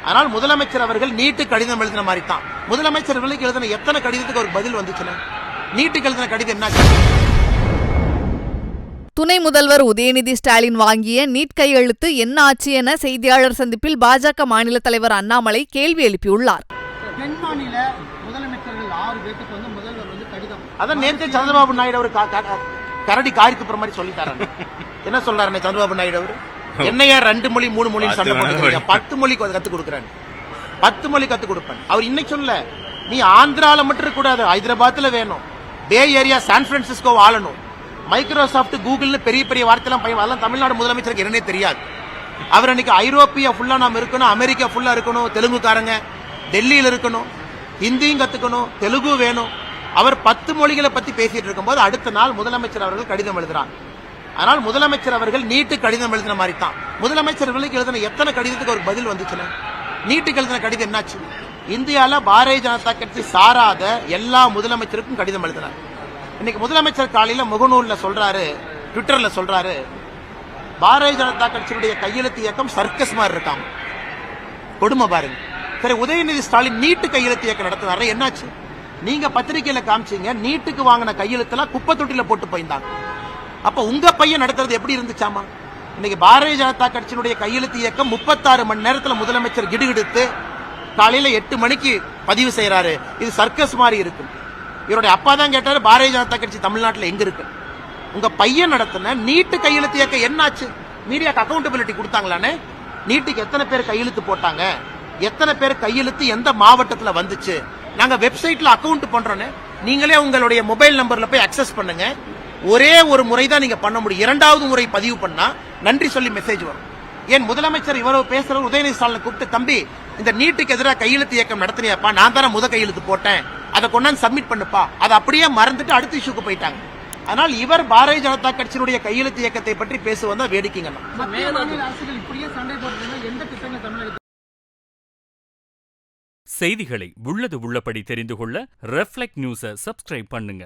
ஆனால் முதலமைச்சர் அவர்கள் நீட்டு கடிதம் எழுதின மாதிரி தான். முதலமைச்சர் எழுதின எத்தனை கடிதத்துக்கு ஒரு பதில் வந்துச்சுன்னா நீட்டுக்கு எழுதின கடிதம் என்ன? துணை முதல்வர் உதயநிதி ஸ்டாலின் வாங்கிய நீட் கையெழுத்து என்ன ஆச்சு என செய்தியாளர் சந்திப்பில் பாஜக மாநில தலைவர் அண்ணாமலை கேள்வி எழுப்பியுள்ளார். அதான் நேற்று சந்திரபாபு நாயுடு அவர் கரடி காரித்துப்புற மாதிரி சொல்லிட்டாரு. என்ன சொல்றாரு சந்திரபாபு நாயுடு அவர்? என்னையா 2 மொழி 3 மொழி சண்டை போட்டு 10 மொழி கத்து கொடுக்குறாரு. 10 மொழி கத்து கொடுப்பேன். அவர் இன்னைக்கு சொல்ல, நீ ஆந்திரால மட்டும் இருக்க கூடாது, ஹைதராபாத்ல வேணும், பே ஏரியா சான் பிரான்சிஸ்கோ ஆளணும், மைக்ரோசாப்ட் கூகுள்னு பெரிய பெரிய வார்த்தைலாம் அதெல்லாம் தமிழ்நாடு முதலமைச்சருக்கு என்னன்னே தெரியாது. அவர் அன்னைக்கு ஐரோப்பியா ஃபுல்லா நாம இருக்கணும், அமெரிக்கா ஃபுல்லா இருக்கணும், தெலுங்குக்காரங்க டெல்லியில இருக்கணும், ஹிந்தியும் கத்துக்கணும், தெலுங்கு வேணும். அவர் 10 மொழிகளை பத்தி பேசிட்டு இருக்கும்போது அடுத்த நாள் முதலமைச்சர் அவர்கள் கடிதம் எழுதுறாங்க. ஆனால் முதலமைச்சர் அவர்கள் நீட்டு கடிதம் எழுதின மாதிரி தான். முதலமைச்சர் எழுதின எத்தனை கடிதத்துக்கு ஒரு பதில் வந்துச்சுன்னா நீட்டுக்கு எழுதின கடிதம் என்னாச்சு? இந்தியால பாரதிய ஜனதா கட்சி சாராத எல்லா முதலமைச்சருக்கும் கடிதம் எழுதினார். இன்னைக்கு முதலமைச்சர் காலையில முகநூல்ல சொல்றாரு, ட்விட்டர்ல சொல்றாரு, பாரதிய ஜனதா கட்சியுடைய கையெழுத்து இயக்கம் சர்க்கஸ் மாதிரி இருக்காங்க. கொடுமை பாருங்க. சரி, உதயநிதி ஸ்டாலின் நீட்டு கையெழுத்து இயக்கம் நடத்தினாரு, என்னாச்சு? நீங்க பத்திரிகையில காமிச்சீங்க, நீட்டுக்கு வாங்கின கையெழுத்தெல்லாம் குப்பை தொட்டில போட்டு போயிருந்தாங்க. அப்ப உங்க பையன் நடத்துறது எப்படி இருந்துச்சாமா? இன்னைக்கு பாரதிய ஜனதா கட்சியினுடைய கையெழுத்து இயக்கம் 36 மணி நேரத்தில் முதலமைச்சர் கிடுகிடுத்து காலையில 8 மணிக்கு பதிவு செய்யறாரு. இது சர்க்கஸ் மாதிரி இருக்கு. இவருடைய அப்பா தான் கேட்டாரு, பாரதிய ஜனதா கட்சி தமிழ்நாட்டில் எங்க இருக்கு? உங்க பையன் நடத்தின நீட்டு கையெழுத்து இயக்கம் என்னாச்சு? மீடியாக்கு அக்கௌண்டபிலிட்டி கொடுத்தாங்களானே? நீட்டுக்கு எத்தனை பேர் கையெழுத்து போட்டாங்க, எத்தனை பேர் கையெழுத்து எந்த மாவட்டத்துல வந்துச்சு, நாங்க வெப்சைட்ல அக்கௌண்ட் பண்றோன்னு நீங்களே உங்களுடைய மொபைல் நம்பர்ல போய் அக்சஸ் பண்ணுங்க. ஒரே ஒரு முறை தான் நீங்க பண்ண முடியும். 2வது முறை பதிவு பண்ணா நன்றி சொல்லி மெசேஜ் வரும். ஏன் முதலமைச்சர் இவ்வளவு பேசுறவர் உதயநிதி ஸ்டாலின் கூப்பிட்டு, தம்பி இந்த நீட்டுக்கு எதிராக கையெழுத்து இயக்கம் நடத்தினியாப்பா, நான் தானே கையெழுத்து போட்டேன், அதை கொண்டாந்து சப்மிட் பண்ணுப்பா, அதை அப்படியே மறந்துட்டு அடுத்த இஷ்யூக்கு போயிட்டாங்க. ஆனால் இவர் பாரதிய ஜனதா கட்சியினுடைய கையெழுத்து இயக்கத்தை பற்றி பேசுவதா வேடிக்கைங்க. செய்திகளை உள்ளது உள்ளபடி தெரிந்து கொள்ள ரெஃப்ளெக்ட் நியூஸை சப்ஸ்கிரைப் பண்ணுங்க.